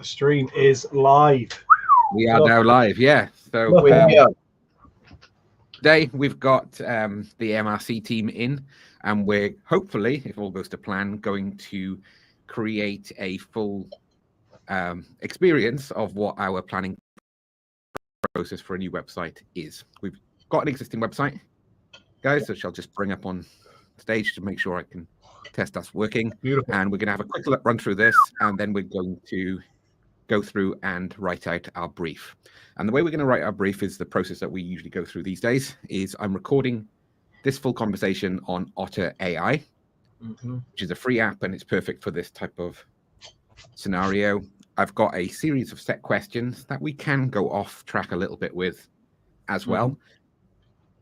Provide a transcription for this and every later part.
The stream is live. We are now live, yeah. So today we've got the MRC team in, and we're hopefully, if all goes to plan, going to create a full experience of what our planning process for a new website is. We've got an existing website, guys, which I'll just bring up on stage to make sure I can test that's working. Beautiful. And we're going to have a quick run through this, and then we're going to go through and write out our brief. And the way we're going to write our brief is the process that we usually go through these days. Is I'm recording this full conversation on Otter AI, which is a free app, and it's perfect for this type of scenario. I've got a series of set questions that we can go off track a little bit with as well.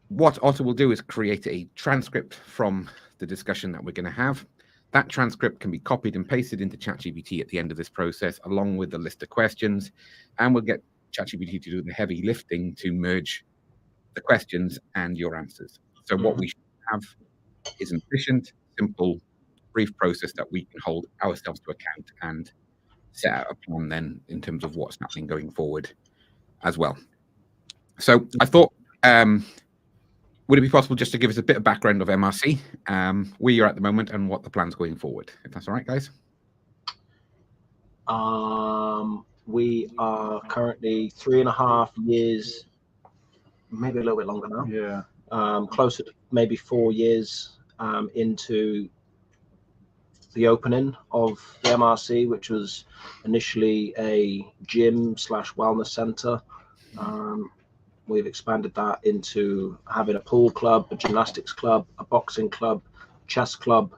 What Otter will do is create a transcript from the discussion that we're going to have. That transcript can be copied and pasted into ChatGPT at the end of this process, along with the list of questions, and we'll get ChatGPT to do the heavy lifting to merge the questions and your answers. So what we should have is an efficient, simple, brief process that we can hold ourselves to account and set out a plan then in terms of what's happening going forward as well. So I thought, would it be possible just to give us a bit of background of MRC, where you're at the moment and what the plan's going forward, if that's all right, guys? We are currently 3.5 years, maybe a little bit longer now. Yeah. Closer to maybe 4 years into the opening of the MRC, which was initially a gym / wellness center. We've expanded that into having a pool club, a gymnastics club, a boxing club, chess club.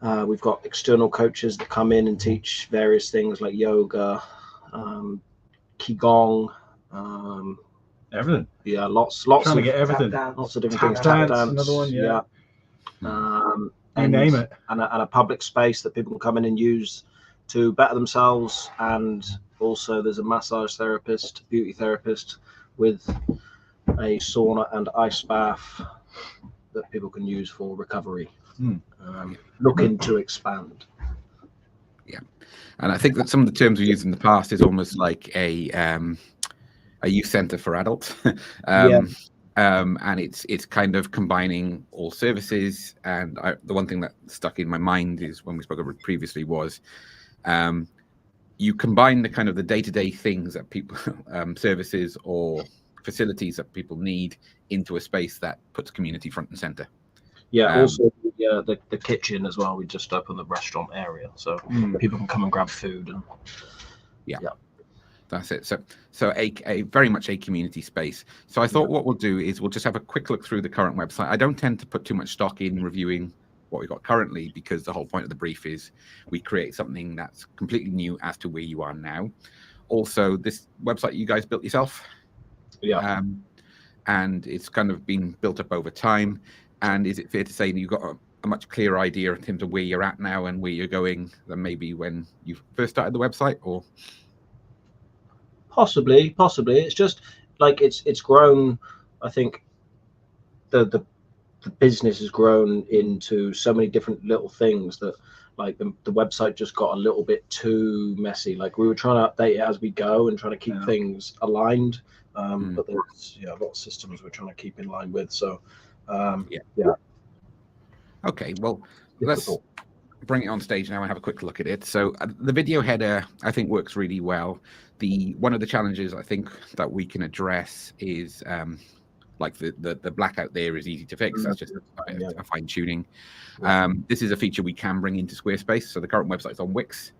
We've got external coaches that come in and teach various things like yoga, qigong, Everything. yeah, lots Trying of to get everything. lots of different Tap things. dance, Tap dance, another one, yeah. You You name it. and a public space that people can come in and use to better themselves. And also there's a massage therapist, beauty therapist with a sauna and ice bath that people can use for recovery. Looking to expand. Yeah, and I think that some of the terms we used in the past is almost like a youth center for adults. And it's kind of combining all services. And the one thing that stuck in my mind is when we spoke about it previously was you combine the kind of the day-to-day things that people, services or facilities that people need into a space that puts community front and center. Yeah, also the kitchen as well. We just opened the restaurant area, so people can come and grab food. And yeah. That's it. So a very much a community space. So I thought what we'll do is we'll just have a quick look through the current website. I don't tend to put too much stock in reviewing what we've got currently, because the whole point of the brief is we create something that's completely new as to where you are now. Also, this website you guys built yourself. yeah, and it's kind of been built up over time. And is it fair to say that you've got a much clearer idea in terms of where you're at now and where you're going than maybe when you first started the website? Or possibly. It's just like it's grown. I think the business has grown into so many different little things that like the website just got a little bit too messy. Like we were trying to update it as we go and trying to keep things aligned. But there's a lot of systems we're trying to keep in line with. So okay, well, let's bring it on stage now and have a quick look at it. So the video header, I think, works really well. One of the challenges I think that we can address is like the blackout there is easy to fix. That's just a fine tuning. This is a feature we can bring into Squarespace. So the current website is on Wix.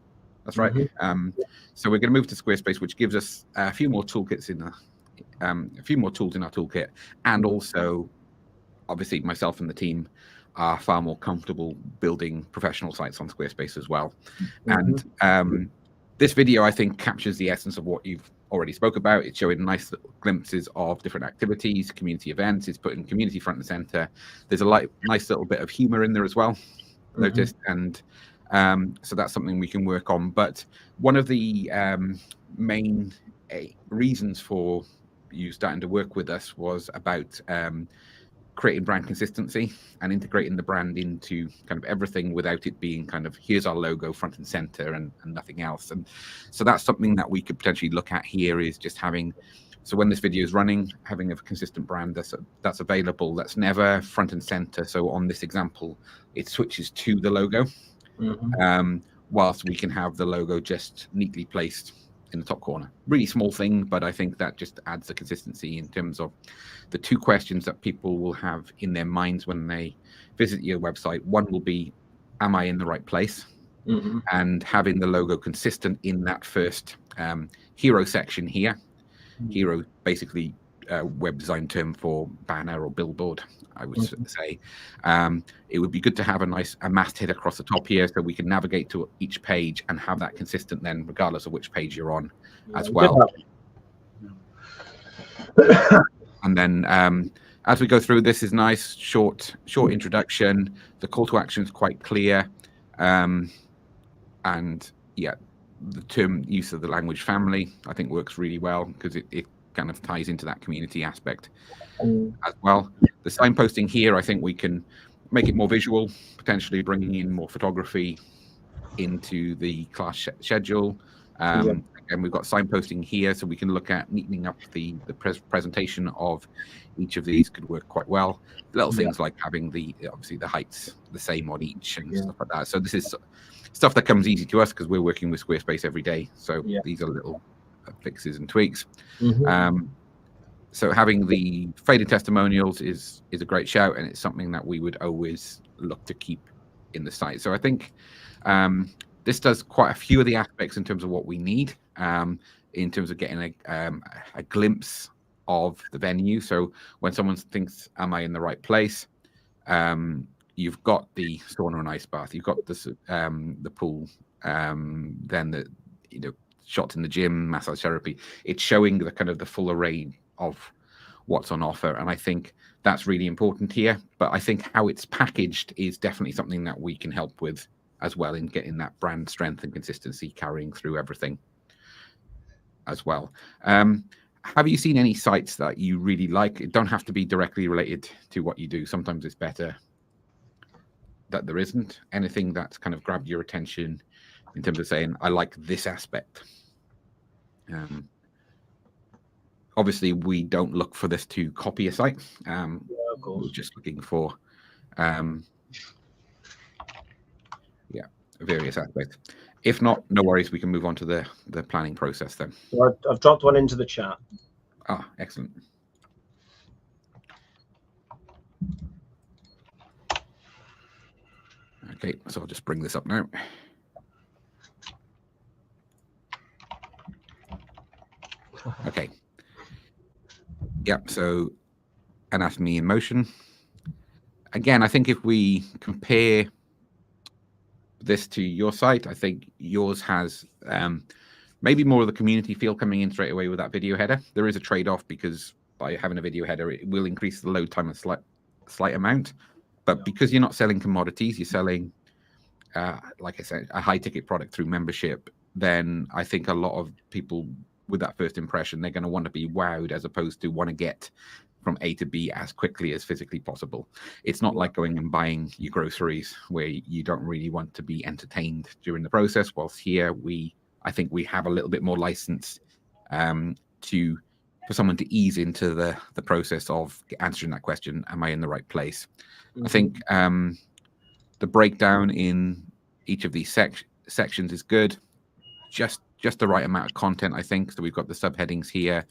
That's right. So we're going to move to Squarespace, which gives us a few more toolkits a few more tools in our toolkit, and also obviously myself and the team are far more comfortable building professional sites on Squarespace as well. And this video, I think, captures the essence of what you've already spoke about. It's showing nice little glimpses of different activities, community events. It's putting community front and center. There's a nice little bit of humor in there as well, noticed. And so that's something we can work on. But one of the main reasons for you starting to work with us was about creating brand consistency and integrating the brand into kind of everything without it being kind of here's our logo front and center and nothing else. And so that's something that we could potentially look at here, is just having, so when this video is running, having a consistent brand that's available, that's never front and center. So on this example, it switches to the logo, whilst we can have the logo just neatly placed in the top corner. Really small thing, but I think that just adds the consistency in terms of the two questions that people will have in their minds when they visit your website. One will be, am I in the right place? And having the logo consistent in that first hero section here. Hero, basically web design term for banner or billboard, I would say. It would be good to have a masthead across the top here, so we can navigate to each page and have that consistent then, regardless of which page you're on, as well. And then as we go through, this is nice, short introduction. The call to action is quite clear, and yeah, the term use of the language family, I think, works really well because it kind of ties into that community aspect as well. The signposting here, I think we can make it more visual, potentially bringing in more photography into the class schedule. And we've got signposting here, so we can look at neatening up the presentation of each of these could work quite well. Little things like having obviously the heights the same on each and stuff like that. So this is stuff that comes easy to us because we're working with Squarespace every day. So these are little fixes and tweaks. So having the faded testimonials is a great shout, and it's something that we would always look to keep in the site. So I think this does quite a few of the aspects in terms of what we need, in terms of getting a glimpse of the venue. So when someone thinks, am I in the right place? You've got the sauna and ice bath, you've got the pool, then the shots in the gym, massage therapy. It's showing the kind of the full array of what's on offer, and I think that's really important here. But I think how it's packaged is definitely something that we can help with as well in getting that brand strength and consistency carrying through everything as well. Have you seen any sites that you really like? It don't have to be directly related to what you do. Sometimes it's better that there isn't. Anything that's kind of grabbed your attention in terms of saying, I like this aspect. Obviously, we don't look for this to copy a site. Of course. We're just looking for various aspects. If not, no worries. We can move on to the planning process then. So I've dropped one into the chat. Ah, excellent. Okay, so I'll just bring this up now. Okay. Yep, so Anatomy in Motion. Again, I think if we compare this to your site, I think yours has maybe more of the community feel coming in straight away with that video header. There is a trade-off because by having a video header, it will increase the load time a slight amount. But because you're not selling commodities, you're selling, like I said, a high-ticket product through membership, then I think a lot of people with that first impression, they're going to want to be wowed as opposed to want to get from A to B as quickly as physically possible. It's not like going and buying your groceries where you don't really want to be entertained during the process. Whilst here, I think we have a little bit more license for someone to ease into the process of answering that question, am I in the right place? I think the breakdown in each of these sections is good. Just the right amount of content, I think. So we've got the subheadings here.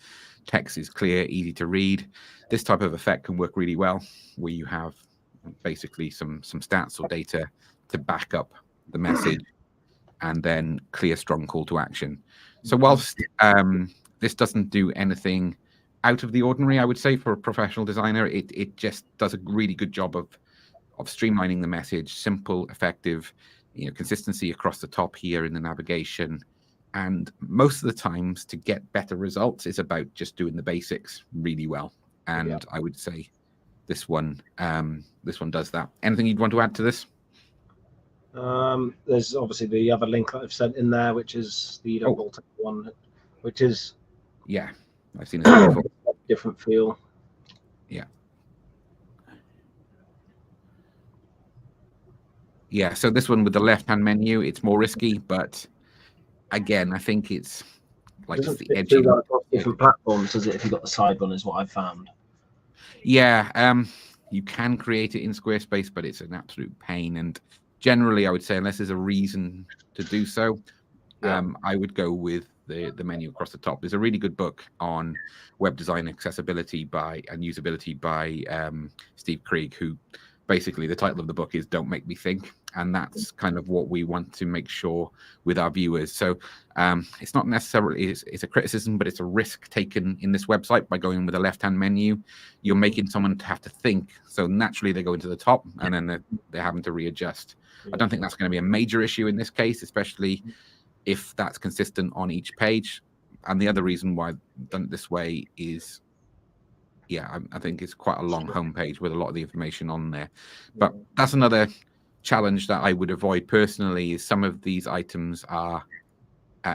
Text is clear, easy to read. This type of effect can work really well, where you have basically some stats or data to back up the message, and then clear, strong call to action. So whilst this doesn't do anything out of the ordinary, I would say, for a professional designer, it just does a really good job of streamlining the message, simple, effective, consistency across the top here in the navigation. And most of the times to get better results is about just doing the basics really well. And I would say this one does that. Anything you'd want to add to this? There's obviously the other link that I've sent in there, which is the Baltic one, which is I've seen it before. Different feel. Yeah. Yeah, so this one with the left-hand menu, it's more risky, but again, I think it's like just Doesn't the fit edging. too well across different platforms, does it? If you've got the side one, is what I've found. Yeah, you can create it in Squarespace, but it's an absolute pain. And generally, I would say, unless there's a reason to do so, I would go with the menu across the top. There's a really good book on web design accessibility and usability by Steve Krieg, who basically the title of the book is "Don't Make Me Think," and that's kind of what we want to make sure with our viewers. So it's not necessarily it's a criticism, but it's a risk taken in this website by going with a left-hand menu. You're making someone have to think, so naturally they go into the top, and then they're having to readjust. I don't think that's going to be a major issue in this case, especially if that's consistent on each page. And the other reason why I've done it this way is, I think it's quite a long homepage with a lot of the information on there. But that's another challenge that I would avoid personally, is some of these items are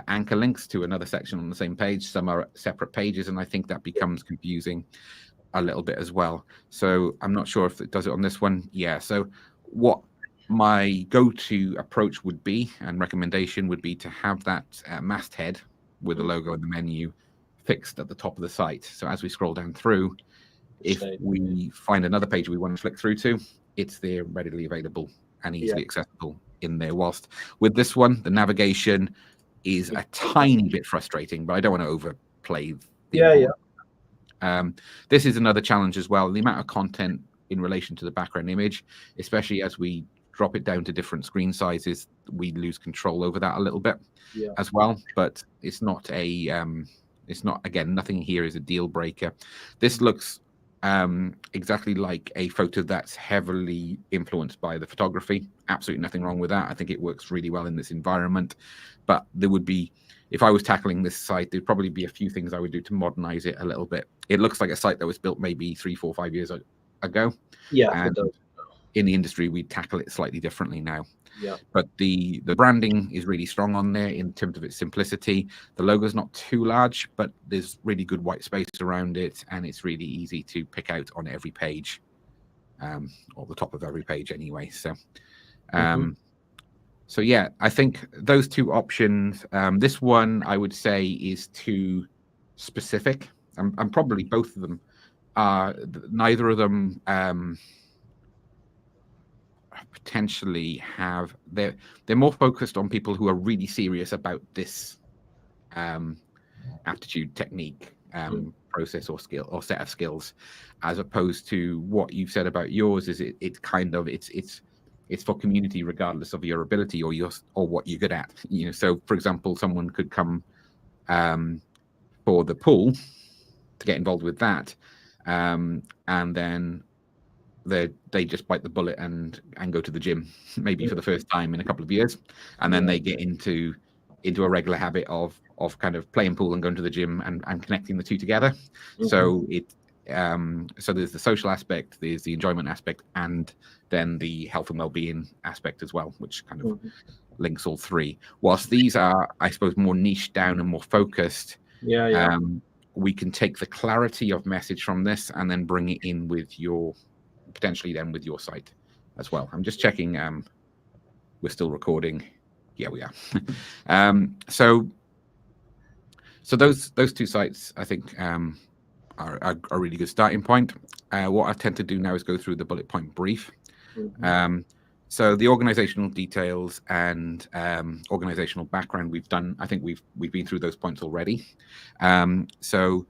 anchor links to another section on the same page. Some are separate pages, and I think that becomes confusing a little bit as well. So I'm not sure if it does it on this one. Yeah, so what my go-to approach would be, and recommendation would be, to have that masthead with the logo and the menu fixed at the top of the site. So as we scroll down through, if we find another page we want to flick through to, it's there readily available and easily accessible in there. Whilst with this one, the navigation is a tiny bit frustrating, but I don't want to overplay the this is another challenge as well. The amount of content in relation to the background image, especially as we drop it down to different screen sizes, we lose control over that a little bit as well. But it's not again, nothing here is a deal breaker. This looks exactly like a photo that's heavily influenced by the photography. Absolutely nothing wrong with that. I think it works really well in this environment. But there would be, if I was tackling this site, there'd probably be a few things I would do to modernize it a little bit. It looks like a site that was built maybe 3, 4, 5 years ago. And in the industry, we tackle it slightly differently now. But the branding is really strong on there in terms of its simplicity. The logo's not too large, but there's really good white space around it, and it's really easy to pick out on every page, or the top of every page anyway. So so yeah, I think those two options, this one I would say is too specific, and probably both of them are, neither of them potentially have, they're more focused on people who are really serious about this aptitude, technique, process or skill or set of skills, as opposed to what you've said about yours. Is it's kind of it's for community regardless of your ability or what you're good at. So for example, someone could come for the pool to get involved with that, and then they just bite the bullet and go to the gym, maybe for the first time in a couple of years, and then they get into a regular habit of kind of playing pool and going to the gym and connecting the two together. So so there's the social aspect, there's the enjoyment aspect, and then the health and well-being aspect as well, which kind of links all three. Whilst these are, I suppose, more niche down and more focused, we can take the clarity of message from this and then bring it in with potentially then with your site as well. I'm just checking we're still recording. Yeah, we are. So those two sites, I think, are a really good starting point. What I tend to do now is go through the bullet point brief. So the organizational details and organizational background we've done, I think we've been through those points already. So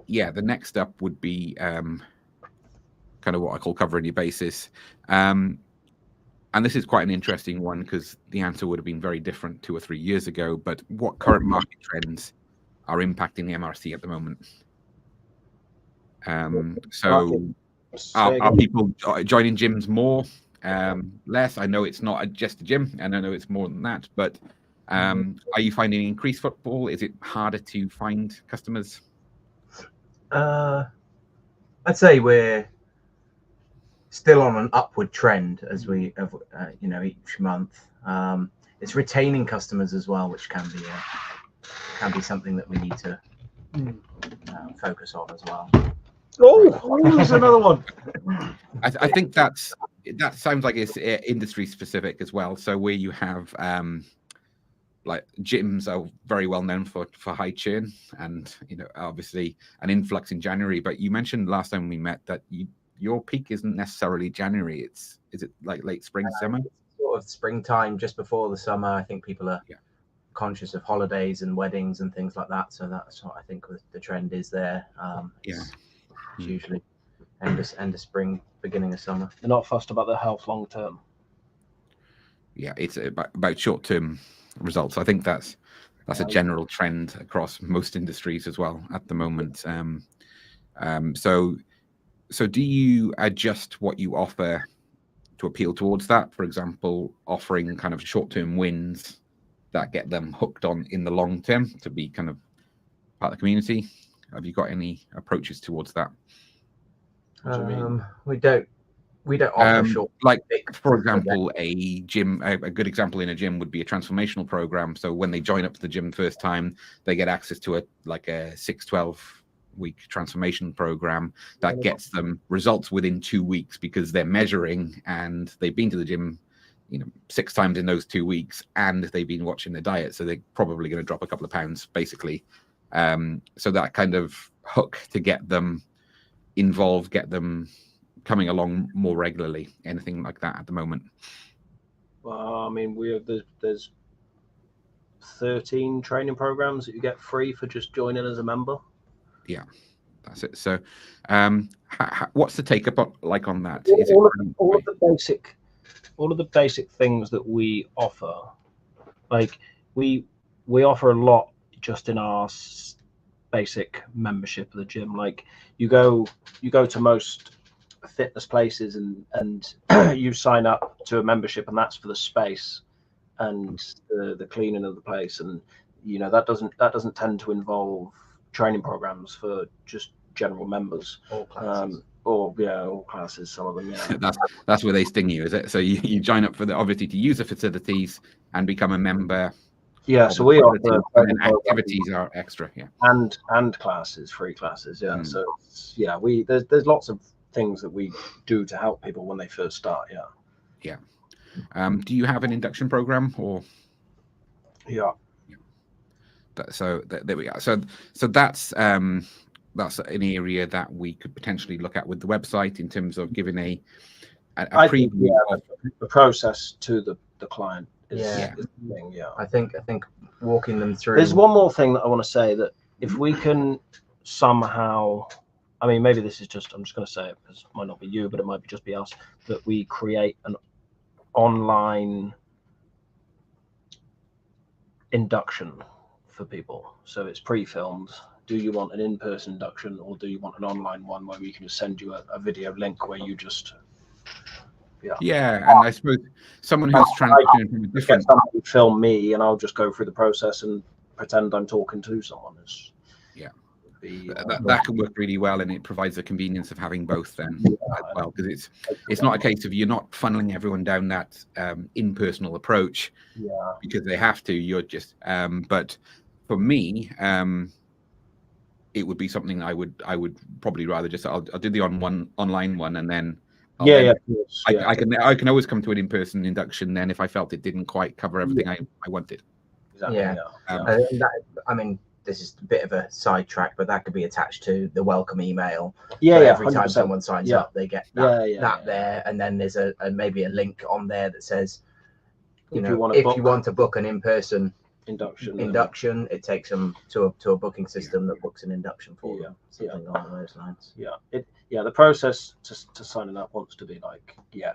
yeah, the next step would be kind of what I call covering your basis. And this is quite an interesting one because the answer would have been very different 2 or 3 years ago. But what current market trends are impacting the MRC at the moment? So are people joining gyms more, less? I know it's not just a gym, and I know it's more than that, but are you finding increased footfall? Is it harder to find customers? I'd say we're still on an upward trend as we have, each month. It's retaining customers as well, which can be something that we need to focus on as well. Oh, there's another one. I think that's that sounds like it's industry specific as well. So where you have like gyms are very well known for high churn and obviously an influx in January. But you mentioned last time we met that your peak isn't necessarily January. Is it like late spring, summer? Sort of springtime, just before the summer. I think people are conscious of holidays and weddings and things like that. So that's what I think the trend is there. It's usually end of spring, beginning of summer. They're not fussed about their health long term. Yeah, it's about short term results. I think that's a general trend across most industries as well at the moment. So do you adjust what you offer to appeal towards that? For example, offering kind of short-term wins that get them hooked on in the long term to be kind of part of the community. Have you got any approaches towards that? We don't offer short. Like, for example, a gym, a good example in a gym would be a transformational program. So when they join up to the gym first time, they get access to a 6-12 week transformation program that gets them results within 2 weeks because they're measuring and they've been to the gym 6 times in those 2 weeks and they've been watching their diet, so they're probably going to drop a couple of pounds basically. So that kind of hook to get them involved, get them coming along more regularly. Anything like that at the moment? I mean, there's 13 training programs that you get free for just joining as a member. Yeah, that's it. So what's the take up like on that? Is all of the basic things that we offer, like we offer a lot just in our basic membership of the gym. Like you go to most fitness places and you sign up to a membership, and that's for the space and the cleaning of the place, and that doesn't tend to involve training programs for just general members. All classes. All classes, some of them. Yeah. That's where they sting you, is it? So you join up for obviously to use the facilities and become a member. Yeah, so we offer activities are extra, and classes, free classes, So there's lots of things that we do to help people when they first start. Do you have an induction program or? Yeah. So there we are. So that's an area that we could potentially look at with the website in terms of giving a preview of the process to the client. Is the thing, I think walking them through. There's one more thing that I want to say, that if we can somehow, I mean, maybe this is just, I'm just going to say it because it might not be you, but it might just be us, that we create an online induction for people. So it's pre-filmed. Do you want an in-person induction or do you want an online one where we can just send you a video link where you just and I suppose someone who's transitioning from a different somebody film me and I'll just go through the process and pretend I'm talking to someone. That can work really well, and it provides the convenience of having both then as well, because it's not a case of you're not funneling everyone down that impersonal approach because they have to. You're just but for me, it would be something I would probably rather just I'll do the online one, and then I can always come to an in-person induction then if I felt it didn't quite cover everything I wanted. Exactly. I mean, this is a bit of a sidetrack, but that could be attached to the welcome email. Every 100%. Time someone signs up, they get that there, and then there's maybe a link on there that says, if you want to book an in-person induction, it takes them to a booking system that books an induction for them. Something along those lines. The process to signing up wants to be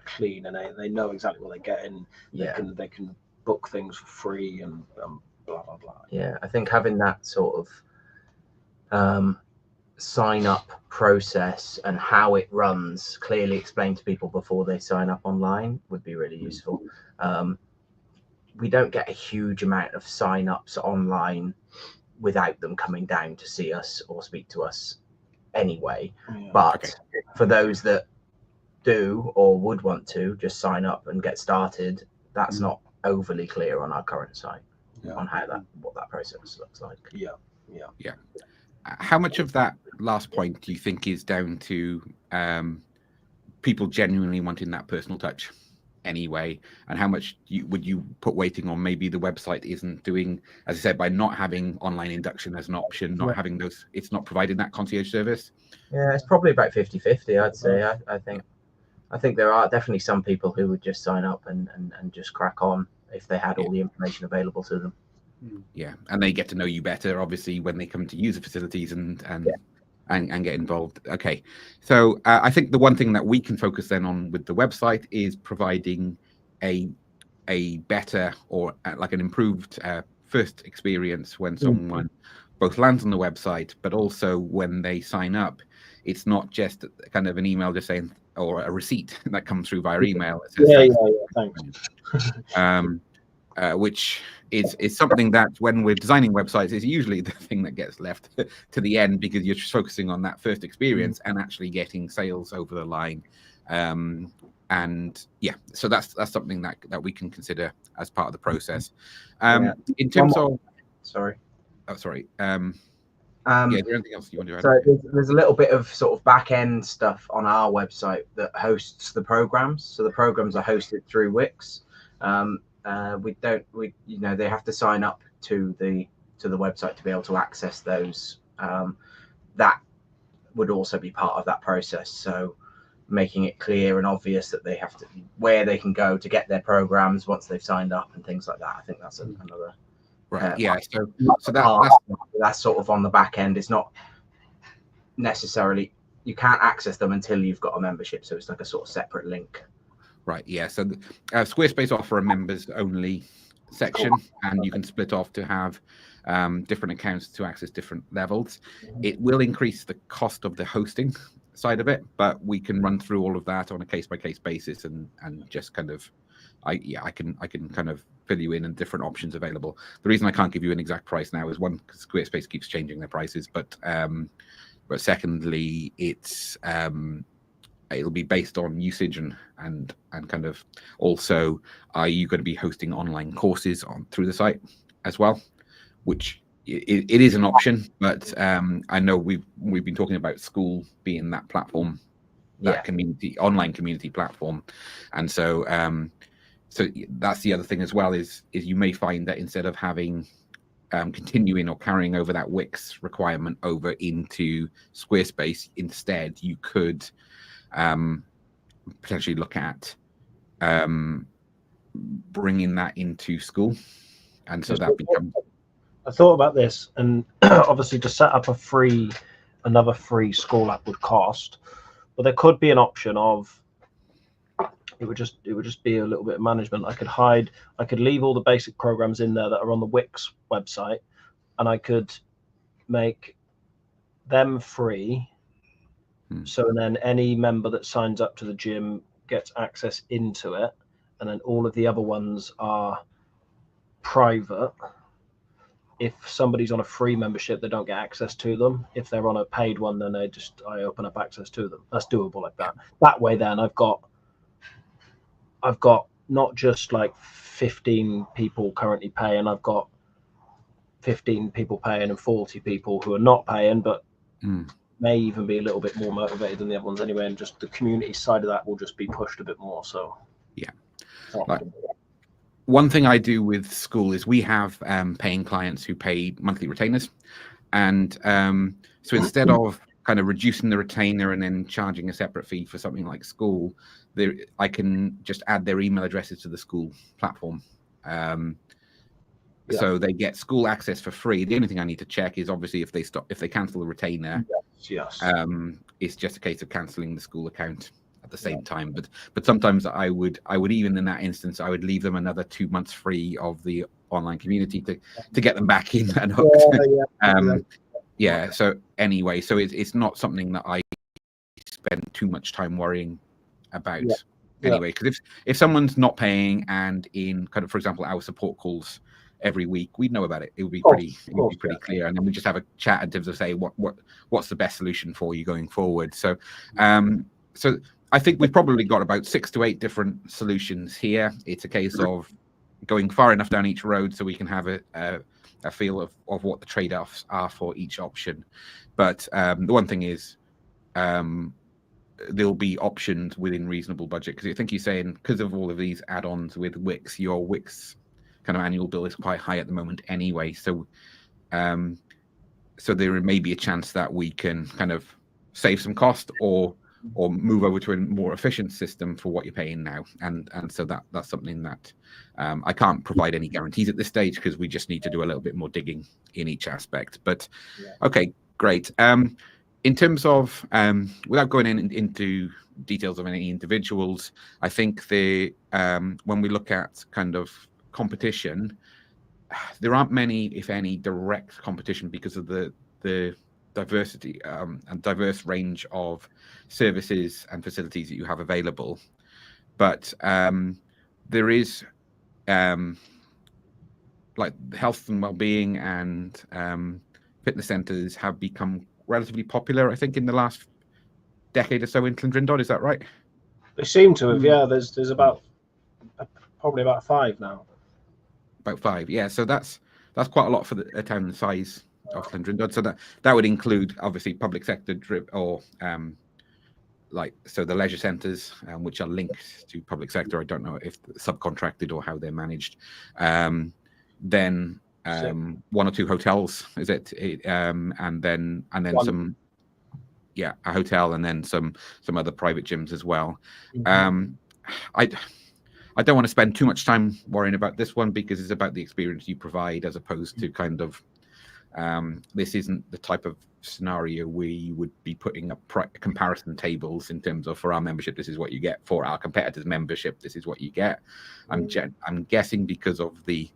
clean, and they know exactly what they get in. They can book things for free and blah blah blah. I think having that sort of sign up process and how it runs clearly explained to people before they sign up online would be really useful. We don't get a huge amount of sign-ups online without them coming down to see us or speak to us anyway. But for those that do or would want to just sign up and get started, that's not overly clear on our current site on what that process looks like. How much of that last point do you think is down to people genuinely wanting that personal touch anyway, and how much would you put weighting on maybe the website isn't doing, as I said, by not having online induction as an option, not having those, it's not providing that concierge service? Yeah, it's probably about 50-50, I'd say. I think there are definitely some people who would just sign up and just crack on if they had all the information available to them. Yeah, and they get to know you better, obviously, when they come to use the facilities and get involved. Okay, so I think the one thing that we can focus then on with the website is providing a better or like an improved first experience when someone both lands on the website, but also when they sign up. It's not just kind of an email just saying, or a receipt that comes through via email. It says, Thanks. Which is something that when we're designing websites is usually the thing that gets left to the end, because you're just focusing on that first experience and actually getting sales over the line. And yeah, so that's something that we can consider as part of the process. In terms of, sorry. Oh, sorry. Yeah, is there anything else you want to add? So there's a little bit of sort of back end stuff on our website that hosts the programs. So the programs are hosted through Wix. They have to sign up to the website to be able to access those. That would also be part of that process. So making it clear and obvious that they have to, where they can go to get their programs once they've signed up and things like that. I think that's another. Right. Yeah. So that's sort of on the back end. It's not necessarily, you can't access them until you've got a membership. So it's like a sort of separate link. Right. Yeah. So Squarespace offer a members only section, and you can split off to have different accounts to access different levels. It will increase the cost of the hosting side of it, but we can run through all of that on a case-by-case basis and just kind of, I can kind of fill you in on different options available. The reason I can't give you an exact price now is one, because Squarespace keeps changing their prices, but secondly, it'll be based on usage and kind of also, are you going to be hosting online courses through the site as well, which it is an option, but I know we've been talking about school being that platform, that online community platform, and so so that's the other thing as well, is you may find that instead of having continuing or carrying over that Wix requirement over into Squarespace, instead you could potentially look at bringing that into school, and so that becomes. I thought about this, and obviously to set up another free school app would cost, but there could be an option of it would just be a little bit of management. I could leave all the basic programs in there that are on the Wix website, and I could make them free. So then any member that signs up to the gym gets access into it, and then all of the other ones are private. If somebody's on a free membership, they don't get access to them. If they're on a paid one, then I open up access to them. That's doable like that. That way, then I've got not just like 15 people currently paying. I've got 15 people paying and 40 people who are not paying, but may even be a little bit more motivated than the other ones anyway. And just the community side of that will just be pushed a bit more. So yeah. One thing I do with school is we have paying clients who pay monthly retainers. And so instead of kind of reducing the retainer and then charging a separate fee for something like school, I can just add their email addresses to the school platform. So they get school access for free. The only thing I need to check is obviously if they cancel the retainer, it's just a case of cancelling the school account at the same time. But sometimes I would even in that instance, I would leave them another 2 months free of the online community to get them back in and hooked. So anyway, so it's not something that I spend too much time worrying about anyway, because if someone's not paying and in kind of, for example, our support calls every week, we'd know about it. It would be pretty clear, and then we just have a chat in terms of say what's the best solution for you going forward. So so I think we've probably got about 6 to 8 different solutions here. It's a case of going far enough down each road so we can have a feel of what the trade-offs are for each option. But the one thing is there'll be options within reasonable budget, because I think you're saying because of all of these add-ons with Wix, your Wix kind of annual bill is quite high at the moment anyway. So so there may be a chance that we can kind of save some cost or move over to a more efficient system for what you're paying now. And so that's something that I can't provide any guarantees at this stage, because we just need to do a little bit more digging in each aspect. But okay, great. In terms of, without going into details of any individuals, I think when we look at kind of competition, there aren't many, if any, direct competition because of the diversity and diverse range of services and facilities that you have available. But there is like health and well-being and fitness centres have become relatively popular, I think, in the last decade or so in Llangryndod. Is that right? They seem to have, yeah. There's about probably about 5 now. About 5, yeah. So that's quite a lot for a town the size of Llangryndod. So that would include obviously public sector or so the leisure centres, which are linked to public sector. I don't know if subcontracted or how they're managed. Then 1 or 2 hotels, is it? And then some, a hotel, and then some other private gyms as well. I don't want to spend too much time worrying about this one, because it's about the experience you provide, as opposed to kind of this isn't the type of scenario we would be putting up comparison tables in terms of, for our membership, this is what you get, for our competitors' membership, this is what you get. I'm guessing because of the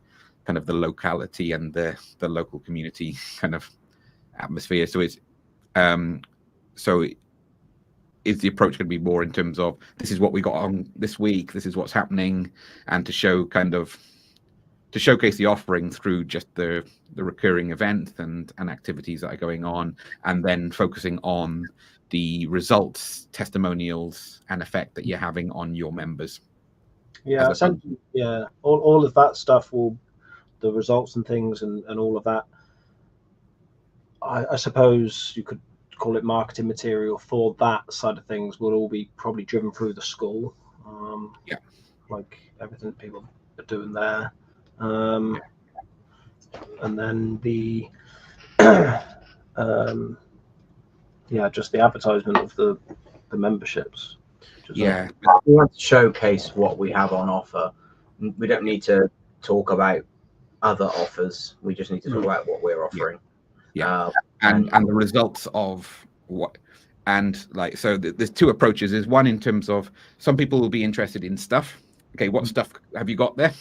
kind of the locality and the local community kind of atmosphere. So is the approach going to be more in terms of, this is what we got on this week, this is what's happening, and to showcase the offering through just the recurring events and activities that are going on, and then focusing on the results, testimonials, and effect that you're having on your members? Yeah, essentially, yeah. All of that stuff the results and things and all of that, I suppose you could call it marketing material for that side of things, will all be probably driven through the school. Like everything people are doing there. And then the just the advertisement of the memberships. We want to showcase what we have on offer. We don't need to talk about other offers. We just need to talk about what we're offering. And the results of what, and like, so there's 2 approaches. There's one in terms of, some people will be interested in stuff. Okay, what stuff have you got there?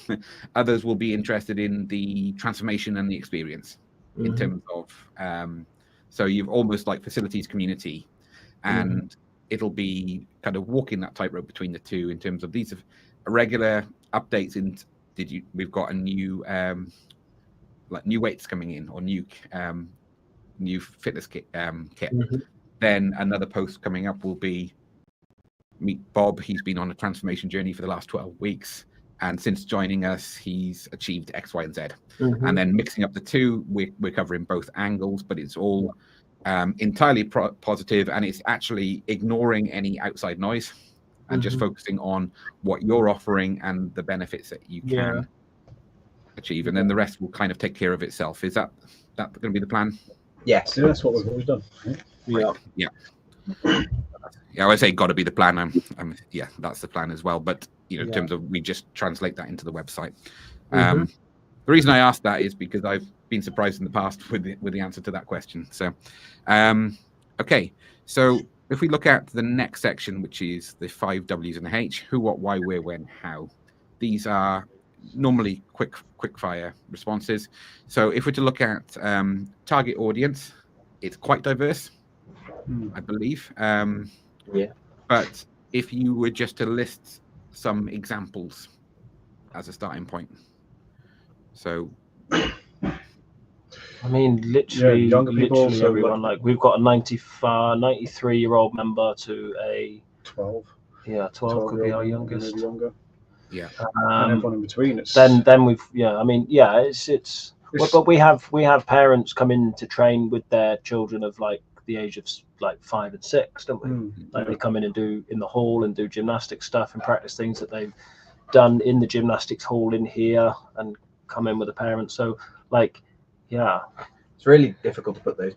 Others will be interested in the transformation and the experience in terms of, so you've almost like facilities community, and it'll be kind of walking that tightrope between the 2 in terms of these are regular updates. We've got a new like new weights coming in, or new fitness kit. Then another post coming up will be, meet Bob. He's been on a transformation journey for the last 12 weeks, and since joining us, he's achieved X, Y, and Z. And then mixing up the 2, we're covering both angles, but it's all entirely positive, and it's actually ignoring any outside noise and just focusing on what you're offering and the benefits that you can achieve, and then the rest will kind of take care of itself. Is that going to be the plan? Yes. Yeah, that's what we've always done. Yeah. I would say got to be the plan. That's the plan as well. But in terms of, we just translate that into the website. The reason I asked that is because I've been surprised in the past with the answer to that question. So, okay. So if we look at the next section, which is the 5 W's and the H: who, what, why, where, when, how. These are normally quick fire responses. So if we're to look at target audience, it's quite diverse, I believe. But if you were just to list some examples as a starting point, so I mean, literally, younger people, literally everyone. Like, we've got a 93-year-old member to a 12. Yeah, 12 could be our youngest. Younger. Yeah. And everyone in between. It's Then we've it's but we have parents come in to train with their children of like the age of like 5 and 6, don't we? Like they come in and do in the hall and do gymnastic stuff and practice things that they've done in the gymnastics hall in here and come in with a parent. So like, yeah, it's really difficult to put the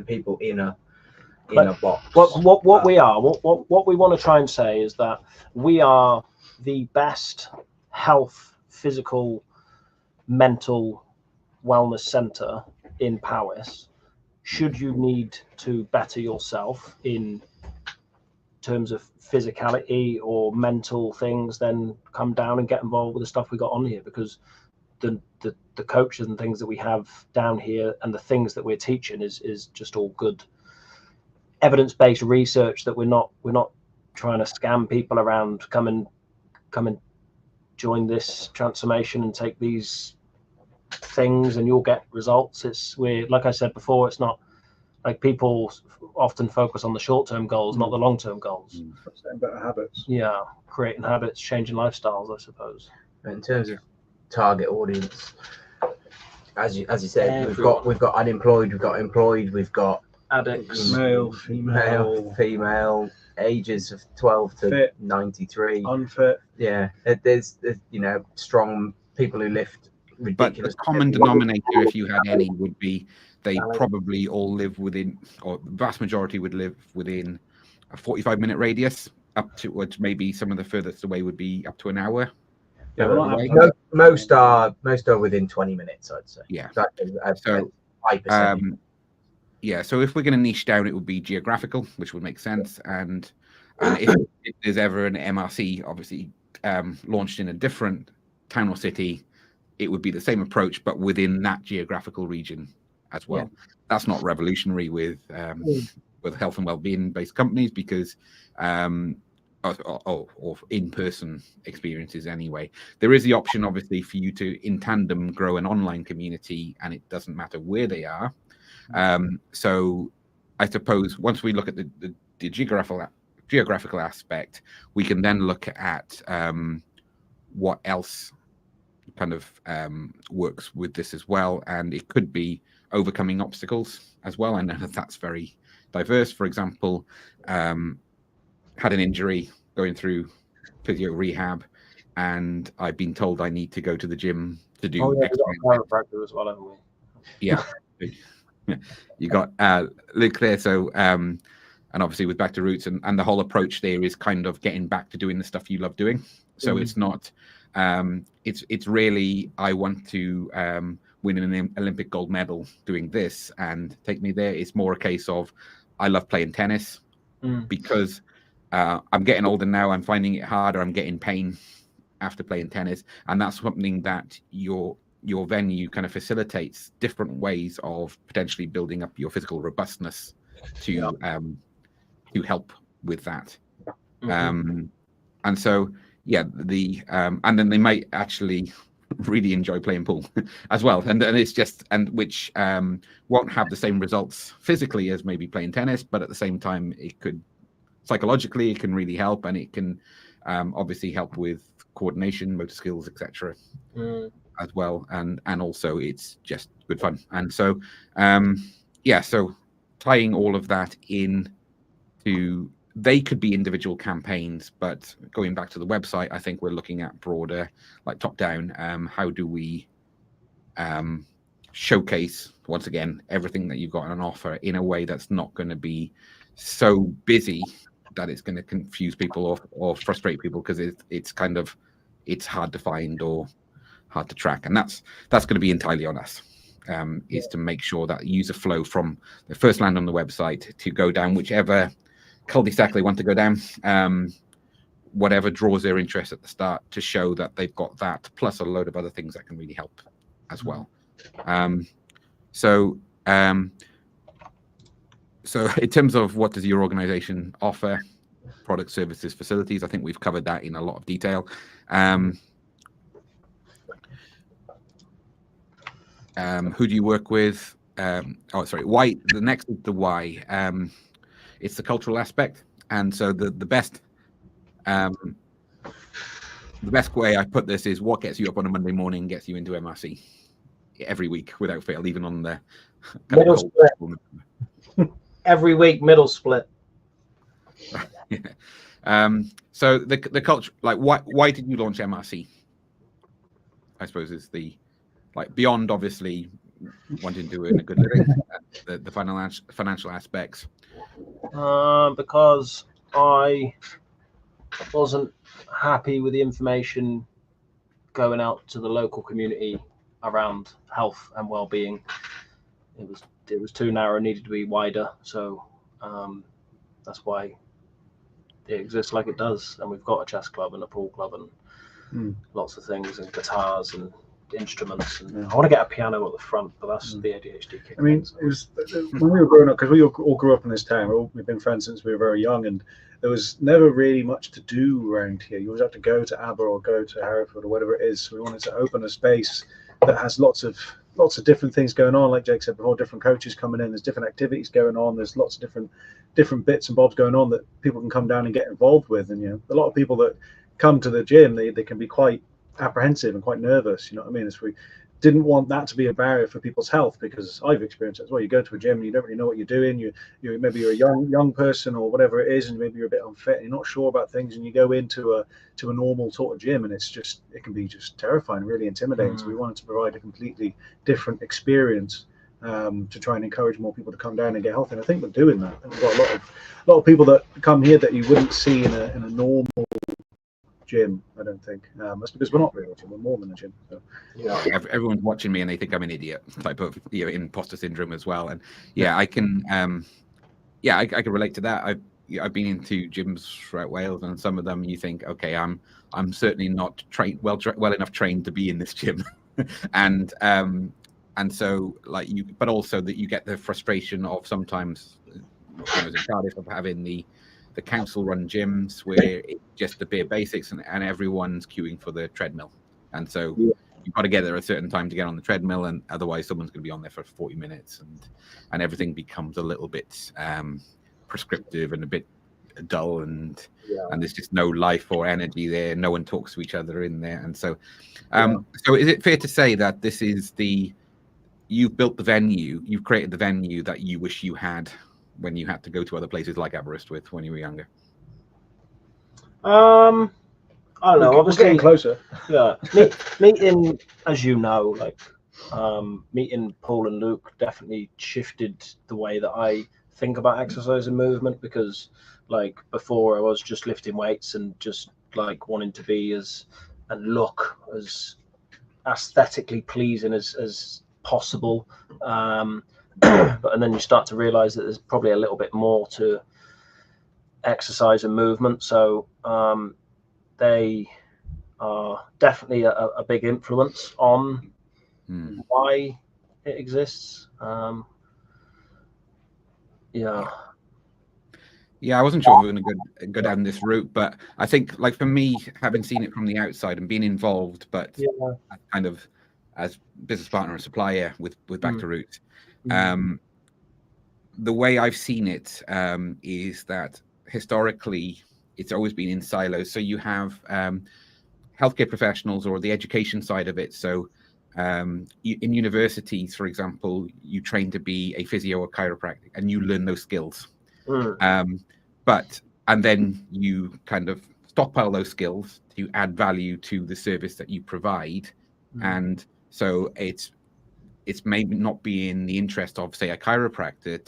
people in a box. What we want to try and say is that we are the best health, physical, mental wellness center in Powys. Should you need to better yourself in terms of physicality or mental things, then come down and get involved with the stuff we got on here, because the coaches and things that we have down here and the things that we're teaching is just all good evidence-based research, that we're not trying to scam people around. Come and join this transformation and take these things and you'll get results. We're like I said before, it's not like people often focus on the short-term goals, not the long-term goals. Setting better habits. Yeah, creating habits, changing lifestyles, I suppose. In terms of target audience, as you said, Everyone. we've got unemployed, we've got employed, we've got Addicts, Male, female, ages of 12 to Fit. 93. unfit. Yeah, there's strong people who lift But ridiculous. the common denominator, if you had any, would be they probably all live within, or the vast majority would live within a 45-minute radius, up to which maybe some of the furthest away would be up to an hour. Yeah, we're not away. Most are within 20 minutes, I'd say. Yeah. So 5%. Yeah, so if we're going to niche down, it would be geographical, which would make sense. And if there's ever an MRC, obviously launched in a different town or city, it would be the same approach, but within that geographical region as well. Yeah. That's not revolutionary with health and well-being based companies, because or in-person experiences anyway. There is the option, obviously, for you to in tandem grow an online community, and it doesn't matter where they are. So I suppose once we look at the geographical aspect, we can then look at what else kind of works with this as well. And it could be overcoming obstacles as well. I know that's very diverse. For example, had an injury, going through physio rehab, and I've been told I need to go to the gym to do chiropractor as well, haven't we? Yeah. You got Luke there, so and obviously with Back to Roots, and the whole approach there is kind of getting back to doing the stuff you love doing. So it's not it's really, I want to win an Olympic gold medal doing this and take me there. It's more a case of I love playing tennis because I'm getting older now, I'm finding it hard, or I'm getting pain after playing tennis, and that's something that your venue kind of facilitates different ways of potentially building up your physical robustness to help with that. And so and then they might actually really enjoy playing pool as well, and it's just, and which won't have the same results physically as maybe playing tennis, but at the same time it could psychologically, it can really help, and it can obviously help with coordination, motor skills, etc. As well, and also it's just good fun. And so so tying all of that in to, they could be individual campaigns, but going back to the website, I think we're looking at broader, like top down, how do we showcase once again everything that you've got on offer in a way that's not going to be so busy that it's going to confuse people or frustrate people, because it's hard to find or hard to track, and that's going to be entirely on us. Is to make sure that user flow from the first land on the website to go down whichever cul-de-sac they want to go down, whatever draws their interest at the start, to show that they've got that, plus a load of other things that can really help as well. So in terms of what does your organization offer, products, services, facilities, I think we've covered that in a lot of detail. Who do you work with? Why? The next is the why. It's the cultural aspect, and so the best way I put this is what gets you up on a Monday morning, gets you into MRC every week without fail, even on the every week middle split. So the culture, like, why did you launch MRC? I suppose is the, like, beyond obviously wanting to earn a good living, the financial aspects. Because I wasn't happy with the information going out to the local community around health and well-being. It was too narrow, needed to be wider. So that's why it exists like it does. And we've got a chess club and a pool club and lots of things, and guitars and instruments. And I want to get a piano at the front, but that's the ADHD kick. I mean, it was when we were growing up, because we all grew up in this town. We've been friends since we were very young, and there was never really much to do around here. You always have to go to Aber or go to Hereford or whatever it is. So we wanted to open a space that has lots of different things going on. Like Jake said before, different coaches coming in. There's different activities going on. There's lots of different bits and bobs going on that people can come down and get involved with. And a lot of people that come to the gym, they can be quite apprehensive and quite nervous. You know what I mean? As we didn't want that to be a barrier for people's health, because I've experienced it as well. You go to a gym and you don't really know what you're doing. Maybe you're a young person or whatever it is, and maybe you're a bit unfit and you're not sure about things, and you go into a normal sort of gym, and it can be just terrifying, really intimidating. So we wanted to provide a completely different experience to try and encourage more people to come down and get healthy. And I think we're doing that. And we've got a lot of people that come here that you wouldn't see in a normal gym, I don't think. That's because we're not really a gym, we're more than a gym. So. Yeah, everyone's watching me and they think I'm an idiot, type of imposter syndrome as well. And I can I can relate to that. I've been into gyms throughout Wales, and some of them you think, okay, I'm certainly not trained well enough trained to be in this gym. and so but also that you get the frustration of sometimes in Cardiff of having the council run gyms where it's just the bare basics and everyone's queuing for the treadmill. And so you've got to get there at a certain time to get on the treadmill, and otherwise someone's going to be on there for 40 minutes and everything becomes a little bit prescriptive and a bit dull, and there's just no life or energy there. No one talks to each other in there. And so so is it fair to say that this is you've built the venue, you've created the venue that you wish you had when you had to go to other places like Aberystwyth when you were younger? I don't know. Obviously, getting closer. Yeah, meeting, as you know, meeting Paul and Luke definitely shifted the way that I think about exercise and movement, because before I was just lifting weights and just wanting to be and look as aesthetically pleasing as possible. And then you start to realize that there's probably a little bit more to exercise and movement. So they are definitely a big influence on why it exists. I wasn't sure we were going to go down this route, but I think, for me, having seen it from the outside and being involved, but kind of as business partner and supplier with Back to Roots, the way I've seen it is that historically it's always been in silos. So you have healthcare professionals or the education side of it. So in universities, for example, you train to be a physio or chiropractic and you learn those skills. And then you kind of stockpile those skills to add value to the service that you provide. And so it's maybe not be in the interest of, say, a chiropractor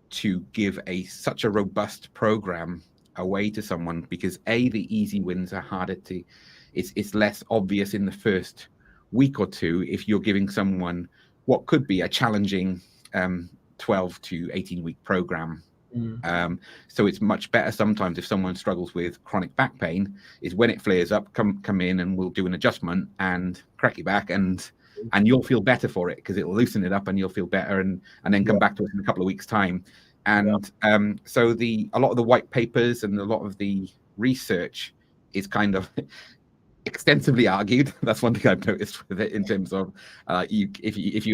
to give such a robust program away to someone, because the easy wins are harder to, it's less obvious in the first week or two if you're giving someone what could be a challenging 12 to 18 week program. So it's much better sometimes if someone struggles with chronic back pain, is when it flares up, come in and we'll do an adjustment and crack your back, and you'll feel better for it because it'll loosen it up and you'll feel better, and then come back to us in a couple of weeks' time. And so a lot of the white papers and a lot of the research is kind of extensively argued. That's one thing I've noticed with it, in terms of if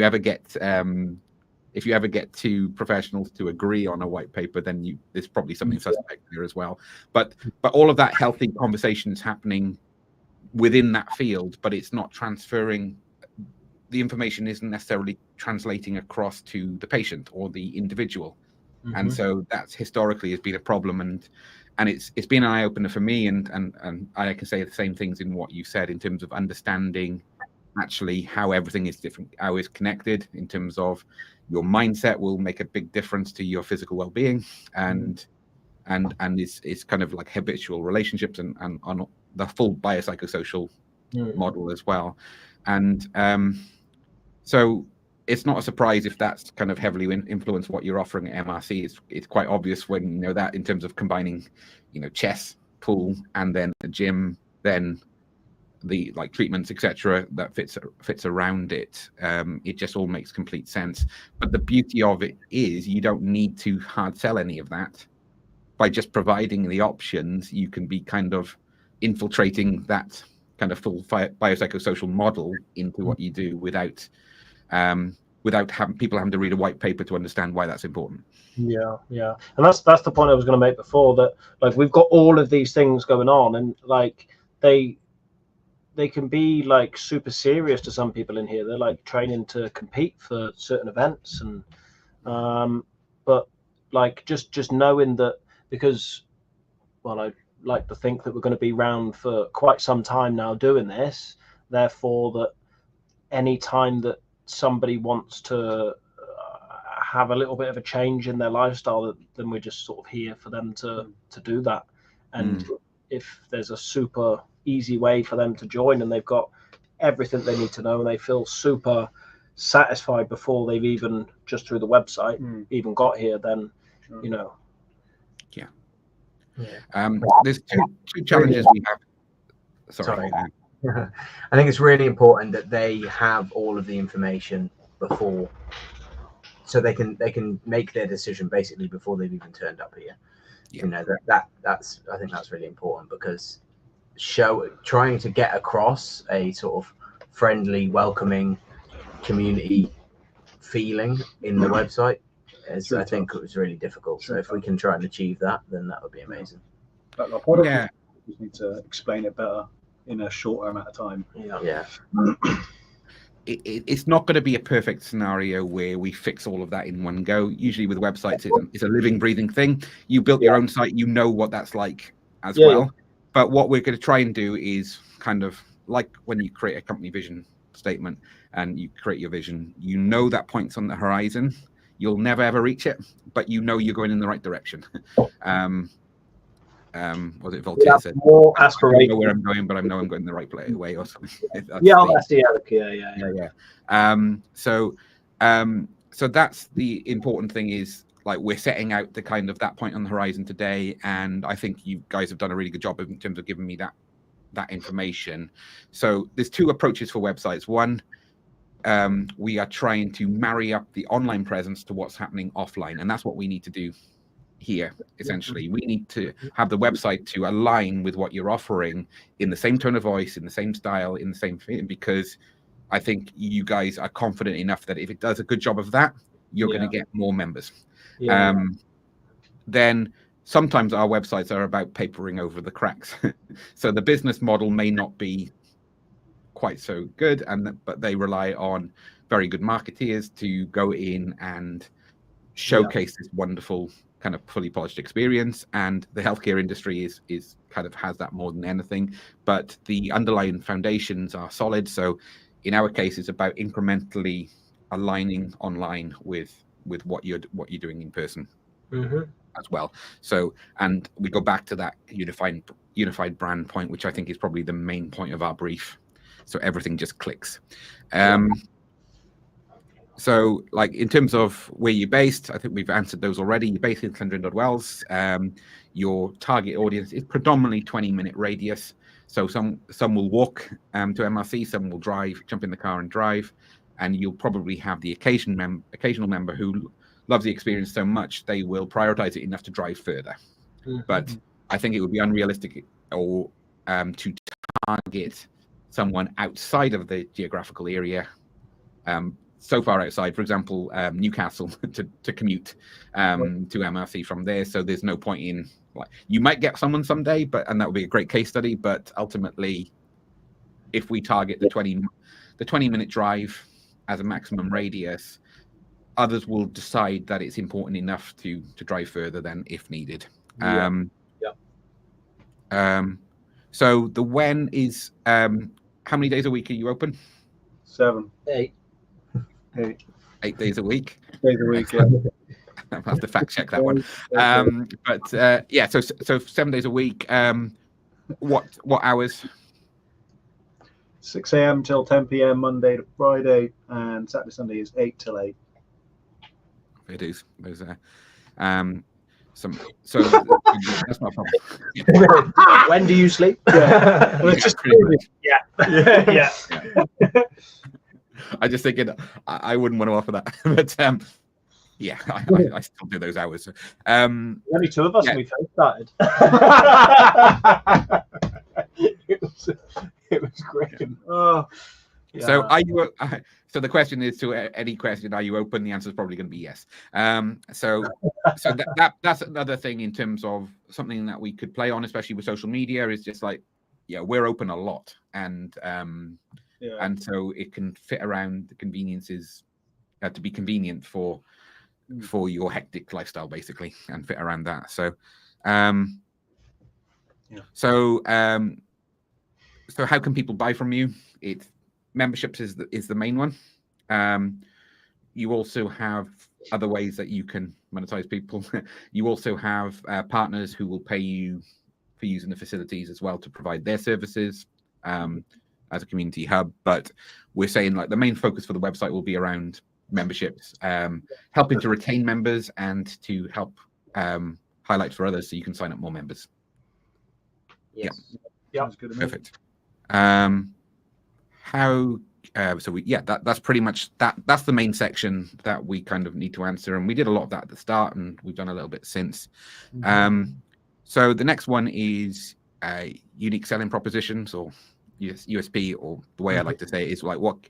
you ever get two professionals to agree on a white paper, then there's probably something suspect there as well. But all of that healthy conversation is happening within that field, but it's not transferring the information isn't necessarily translating across to the patient or the individual. And so that's historically has been a problem, and it's been an eye opener for me, and I can say the same things in what you said in terms of understanding actually how everything is different, how it's connected, in terms of your mindset will make a big difference to your physical well-being, and it's kind of like habitual relationships and on the full biopsychosocial model as well. And so it's not a surprise if that's kind of heavily influenced what you're offering at MRC. It's quite obvious when you know that, in terms of combining, you know, chess, pool, and then a gym, then the like treatments, etc., that fits around it. It just all makes complete sense. But the beauty of it is you don't need to hard sell any of that. By just providing the options, you can be kind of infiltrating that kind of full biopsychosocial model into what you do without having people having to read a white paper to understand why that's important. Yeah, and that's the point I was going to make before, that like we've got all of these things going on, and like they can be like super serious to some people in here. They're like training to compete for certain events, and but like just knowing that, because well, I like to think that we're going to be around for quite some time now doing this, therefore that any time that somebody wants to have a little bit of a change in their lifestyle, then we're just sort of here for them to do that. And if there's a super easy way for them to join, and they've got everything they need to know, and they feel super satisfied before they've even just through the website even got here, then you know. There's two challenges we have. Sorry. I think it's really important that they have all of the information before, so they can make their decision basically before they've even turned up here. You know, that's I think that's really important, because trying to get across a sort of friendly, welcoming community feeling in the website is, I think, it was really difficult. So if we can try and achieve that, then that would be amazing. But like, what if we just need to explain it better in a shorter amount of time? It's not going to be a perfect scenario where we fix all of that in one go. Usually with websites, it's a living, breathing thing. You built your own site, you know what that's like as well. But what we're going to try and do is kind of like when you create a company vision statement and you create your vision, you know that point's on the horizon. You'll never ever reach it, but you know you're going in the right direction. Was it Voltaire said? More I aspiration. don't know where I'm going, but I know I'm going the right way or something. That's the So that's the important thing, is like we're setting out the kind of that point on the horizon today, and I think you guys have done a really good job in terms of giving me that information. So there's two approaches for websites. One, we are trying to marry up the online presence to what's happening offline, and that's what we need to do here. Essentially, we need to have the website to align with what you're offering in the same tone of voice, in the same style, in the same thing, because I think you guys are confident enough that if it does a good job of that, you're going to get more members. Then sometimes our websites are about papering over the cracks. So the business model may not be quite so good, but they rely on very good marketeers to go in and showcase this wonderful kind of fully polished experience. And the healthcare industry is kind of has that more than anything, but the underlying foundations are solid. So in our case, it's about incrementally aligning online with what you're doing in person as well. So, and we go back to that unified brand point, which I think is probably the main point of our brief. So everything just clicks. So like in terms of where you're based, I think we've answered those already. You're based in Llangrannog Wells. Your target audience is predominantly 20-minute radius. So some will walk to MRC, some will drive, jump in the car and drive, and you'll probably have the occasional member who loves the experience so much they will prioritize it enough to drive further. But I think it would be unrealistic or to target someone outside of the geographical area, so far outside, for example, Newcastle, to commute to MRC from there. So there's no point in, like, you might get someone someday, and that would be a great case study. But ultimately, if we target the 20-minute drive, as a maximum radius, others will decide that it's important enough to drive further than if needed. So the when is how many days a week are you open? 7, 8. 8 days a week. days a week. Yeah. I'll have to fact check that one. But yeah, so 7 days a week. What hours? 6 a.m. till 10 p.m. Monday to Friday, and Saturday Sunday is 8 till 8. It is. There's so that's not a problem. When do you sleep? Yeah. Well, it's just pretty much. Yeah. I just thinking I wouldn't want to offer that, but yeah, I still do those hours. Only 2 of us when we first started. it was great. Oh, So are you? So the question is, to any question, are you open? The answer is probably going to be yes. So that's another thing in terms of something that we could play on, especially with social media, is just like, yeah, we're open a lot, and so it can fit around the conveniences to be convenient for your hectic lifestyle, basically, and fit around that. So, so how can people buy from you? Memberships is the main one. You also have other ways that you can monetize people. You also have partners who will pay you for using the facilities as well to provide their services as a community hub. But we're saying like the main focus for the website will be around memberships, helping to retain members and to help highlight for others so you can sign up more members. Yes. sounds good to me. Perfect. That's pretty much that's the main section that we kind of need to answer, and we did a lot of that at the start, and we've done a little bit since. So the next one is unique selling propositions, or USP, or the way I like to say it is like what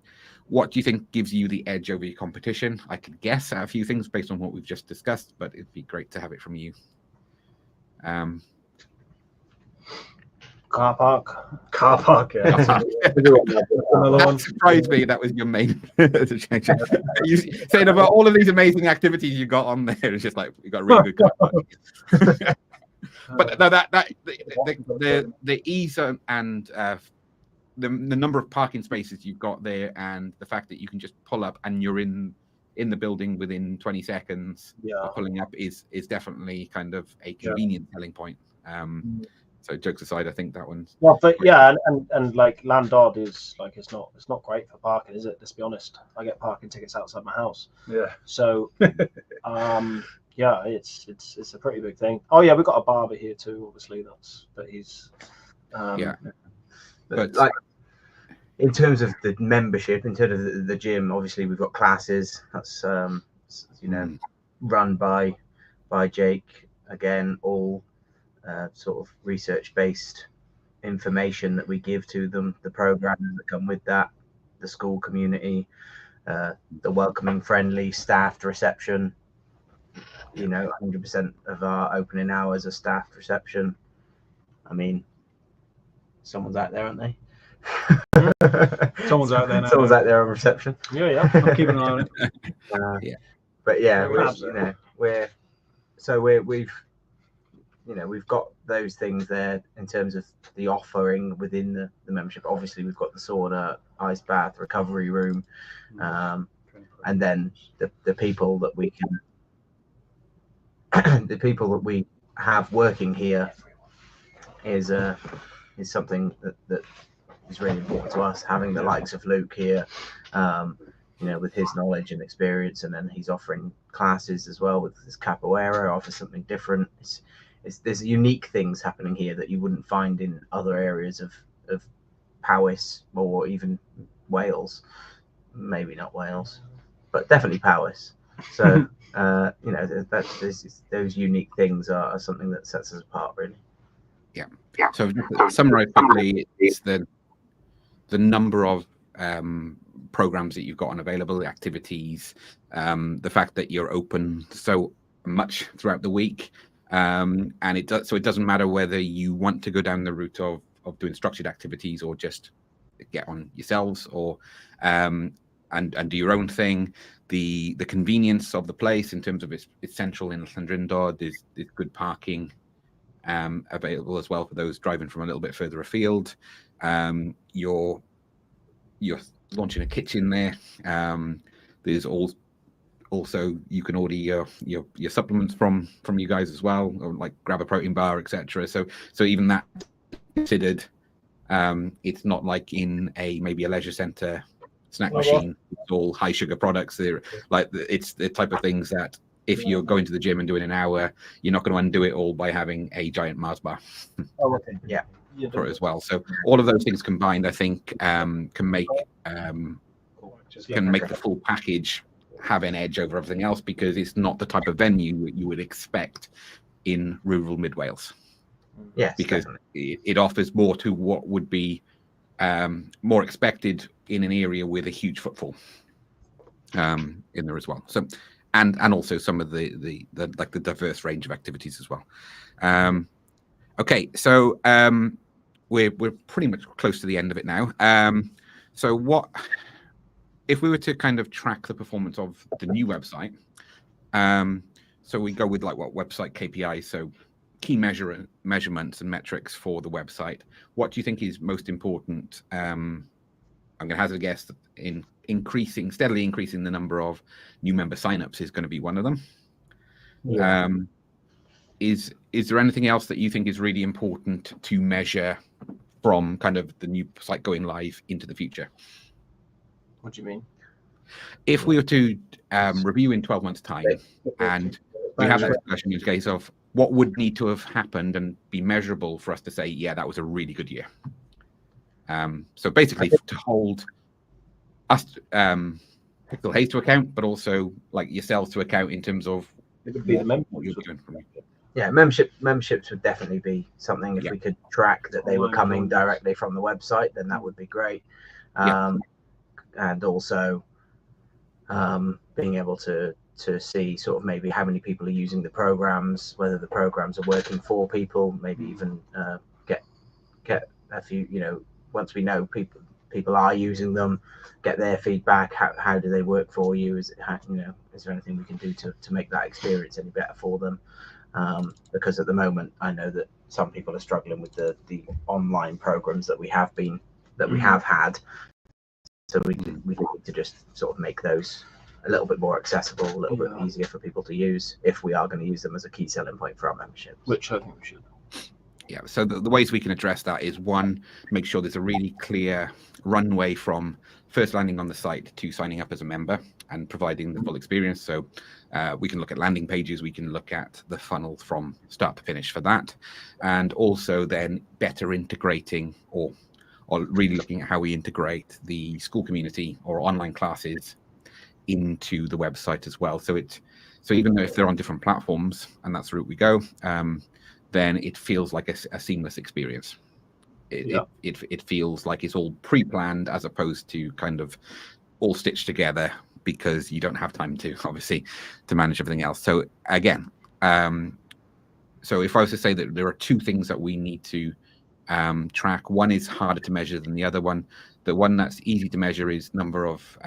do you think gives you the edge over your competition? I could guess at a few things based on what we've just discussed, but it'd be great to have it from you. Car park. Yeah. Another one. Surprised me that was your main. You saying about all of these amazing activities you got on there. It's just like you got a really good car park. But no, the ease and the number of parking spaces you've got there, and the fact that you can just pull up and you're in the building within 20 seconds of pulling up is definitely kind of a convenient selling point. So jokes aside, I think that one's and like Landod is like it's not great for parking, is it? Let's be honest. I get parking tickets outside my house. Yeah. So it's a pretty big thing. Oh yeah, we've got a barber here too, obviously. But he's but like in terms of the membership, in terms of the gym, obviously we've got classes that's run by Jake, again, all sort of research-based information that we give to them, the programs that come with that, the school community, the welcoming, friendly, staffed reception. 100% of our opening hours are staffed reception. I mean, someone's out there, aren't they? Someone's out there now. Someone's out there on reception. Yeah. I'm keeping an eye on it. But yeah, we've got those things there in terms of the offering within the membership. Obviously, we've got the sauna, ice bath, recovery room, and then the people that we have working here is something that is really important to us. Having the likes of Luke here, with his knowledge and experience, and then he's offering classes as well with his capoeira, offers something different. There's unique things happening here that you wouldn't find in other areas of Powys or even Wales. Maybe not Wales, but definitely Powys. So those unique things are something that sets us apart, really. Yeah. So to summarize quickly, it's the number of programs that you've got on available, the activities, the fact that you're open so much throughout the week. And it doesn't matter whether you want to go down the route of doing structured activities or just get on yourselves, or and do your own thing. The convenience of the place in terms of it's central in Llandrindod. There's good parking available as well for those driving from a little bit further afield. You're launching a kitchen there. There's also you can order your supplements from you guys as well, or like grab a protein bar, etc. So even that considered, it's not like in maybe a leisure centre snack machine. It's all high sugar products. They're like, it's the type of things that if you're going to the gym and doing an hour, you're not going to undo it all by having a giant Mars bar. Oh, okay. Yeah. For it as well. So all of those things combined, I think, can make the full package have an edge over everything else, because it's not the type of venue you would expect in rural mid Wales. Yes, because it offers more to what would be more expected in an area with a huge footfall in there as well. So, and also some of the like the diverse range of activities as well. Okay, so we're pretty much close to the end of it now. So what if we were to kind of track the performance of the new website? So we go with like what website KPIs, so key measurements and metrics for the website. What do you think is most important? I'm going to hazard a guess that steadily increasing the number of new member signups is going to be one of them. Yeah. Is there anything else that you think is really important to measure from kind of the new site going live into the future? What do you mean? If we were to review in 12 months' time, and we have that discussion in case of what would need to have happened and be measurable for us to say, yeah, that was a really good year. So basically, to hold us, Pixel Haze to account, but also like yourselves to account in terms of It would be the member. what you're doing from it. Yeah, memberships would definitely be something. If we could track that they were coming directly from the website, then that would be great. And also being able to see sort of maybe how many people are using the programs, whether the programs are working for people, maybe even get a few, once we know people are using them, get their feedback. How do they work for you? Is there anything we can do to make that experience any better for them? Because at the moment, I know that some people are struggling with the online programs that we have had. So we need to just sort of make those a little bit more accessible, a little bit easier for people to use if we are going to use them as a key selling point for our membership. Which I think we should. Yeah, so the ways we can address that is, one, make sure there's a really clear runway from first landing on the site to signing up as a member and providing the full experience. So we can look at landing pages, we can look at the funnel from start to finish for that, and also then better integrating or really looking at how we integrate the school community or online classes into the website as well. So even though if they're on different platforms and that's the route we go, then it feels like a seamless experience. It feels like it's all pre-planned as opposed to kind of all stitched together, because you don't have time to obviously to manage everything else. So again, so if I was to say that there are two things that we need to track, one is harder to measure than the other one. The one that's easy to measure is number of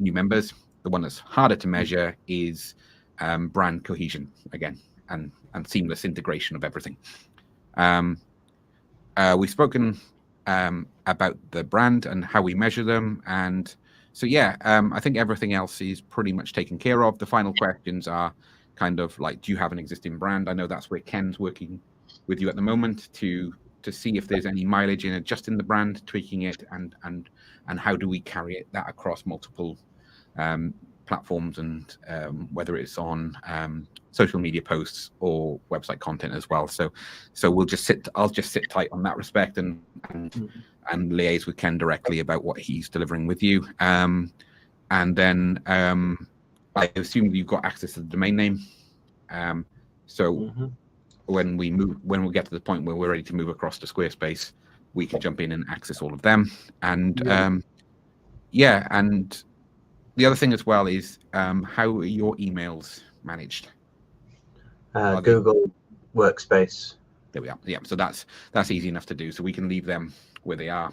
new members. The one that's harder to measure is brand cohesion again, and seamless integration of everything. We've spoken about the brand and how we measure them, and so I think everything else is pretty much taken care of. The final questions are kind of like, do you have an existing brand? I know that's where Ken's working with you at the moment to see if there's any mileage in adjusting the brand, tweaking it, and how do we carry that across multiple platforms, and whether it's on social media posts or website content as well. So I'll just sit tight on that respect and liaise with Ken directly about what he's delivering with you. And then I assume you've got access to the domain name. When we get to the point where we're ready to move across to Squarespace, we can jump in and access all of them. And and the other thing as well is how are your emails managed? Google Workspace. There we are. Yeah, so that's easy enough to do. So we can leave them where they are,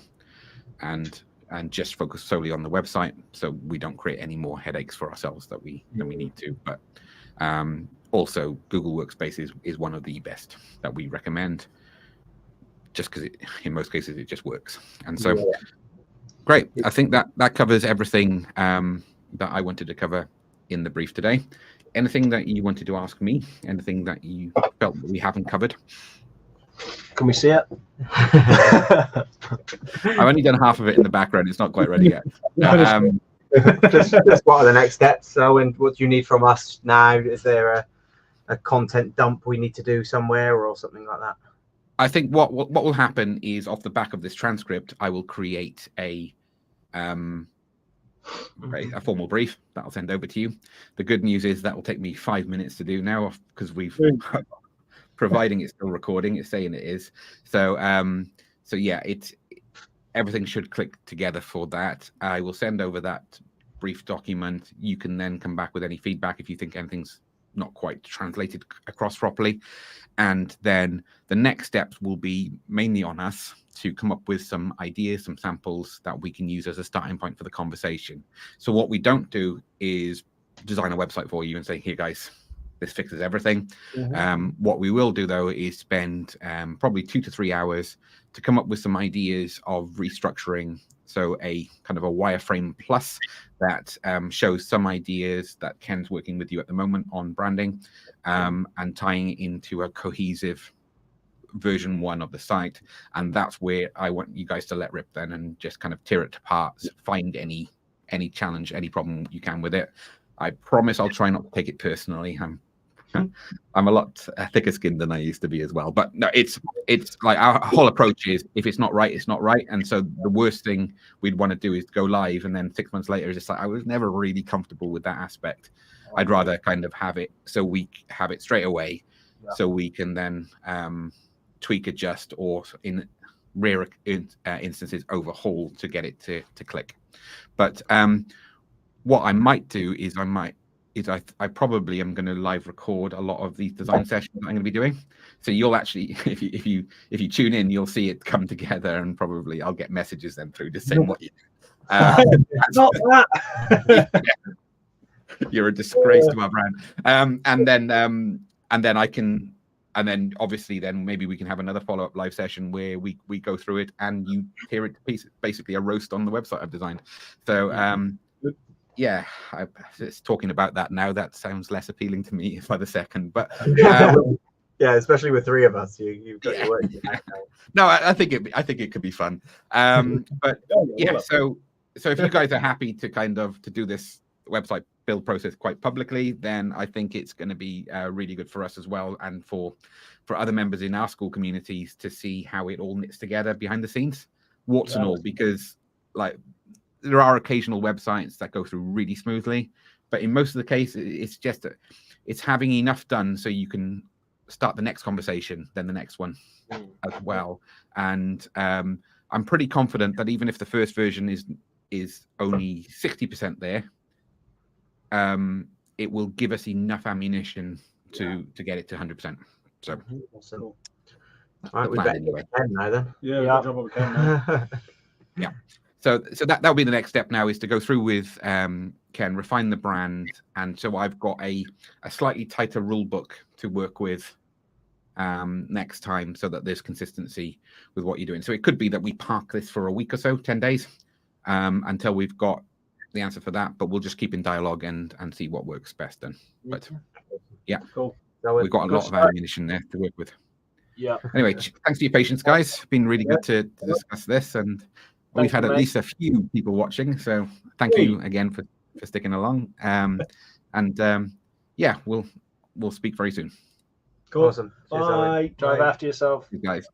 and and just focus solely on the website, so we don't create any more headaches for ourselves than we need to. But also, Google Workspace is one of the best that we recommend, just because in most cases it just works. And so, great. I think that covers everything that I wanted to cover in the brief today. Anything that you wanted to ask me? Anything that you felt that we haven't covered? Can we see it? I've only done half of it in the background. It's not quite ready yet. Just what are the next steps? So, and what do you need from us now? Is there a content dump we need to do somewhere or something like that? I think what will happen is, off the back of this transcript, I will create a formal brief that I'll send over to you. The good news is that will take me 5 minutes to do now, because we've providing it's still recording, it's saying it is. So yeah, everything should click together for that. I will send over that brief document. You can then come back with any feedback if you think anything's not quite translated across properly. And then the next steps will be mainly on us to come up with some ideas, some samples that we can use as a starting point for the conversation. So what we don't do is design a website for you and say, here guys, this fixes everything. What we will do though is spend probably 2 to 3 hours to come up with some ideas of restructuring. So a kind of a wireframe plus that shows some ideas that Ken's working with you at the moment on branding, and tying it into a cohesive version 1 of the site. And that's where I want you guys to let rip then and just kind of tear it apart, find any challenge, any problem you can with it. I promise I'll try not to take it personally. I'm a lot thicker skinned than I used to be as well. But no, it's like our whole approach is, if it's not right, it's not right. And so the worst thing we'd want to do is go live, and then 6 months later, it's just like, I was never really comfortable with that aspect. I'd rather kind of have it so we have it straight away, so we can then tweak, adjust, or in rare instances overhaul to get it to click. But what I might do is I probably am going to live record a lot of these design sessions that I'm going to be doing. So you'll actually, if you tune in, you'll see it come together, and probably I'll get messages then through just saying what you. Not that. You're a disgrace to our brand. And then I can, and then obviously then maybe we can have another follow-up live session where we go through it and you hear it to pieces, basically a roast on the website I've designed. So yeah, it's talking about that now, that sounds less appealing to me by the second. But yeah, especially with 3 of us, you've got your work. No, I think it could be fun. But yeah, so if you guys are happy to to do this website build process quite publicly, then I think it's going to be really good for us as well, and for other members in our school communities to see how it all knits together behind the scenes, warts and all, because like there are occasional websites that go through really smoothly, but in most of the case, it's just it's having enough done so you can start the next conversation, then the next one as well. And I'm pretty confident that even if the first version is only 60% there, it will give us enough ammunition to get it to 100%. So, awesome. All right, we better anyway. now then. Yeah, good job what we can now. Yeah. So that'll be the next step now, is to go through with Ken, refine the brand. And so I've got a slightly tighter rule book to work with next time, so that there's consistency with what you're doing. So it could be that we park this for a week or so, 10 days, until we've got the answer for that. But we'll just keep in dialogue and see what works best then. But yeah, cool. We've got a lot of ammunition there to work with. Yeah. Anyway, thanks for your patience, guys. It's been really good to discuss this, and we've had at least a few people watching, so thank you again for sticking along. Yeah, we'll speak very soon. Cool. Awesome. Bye. Drive after yourself. You guys.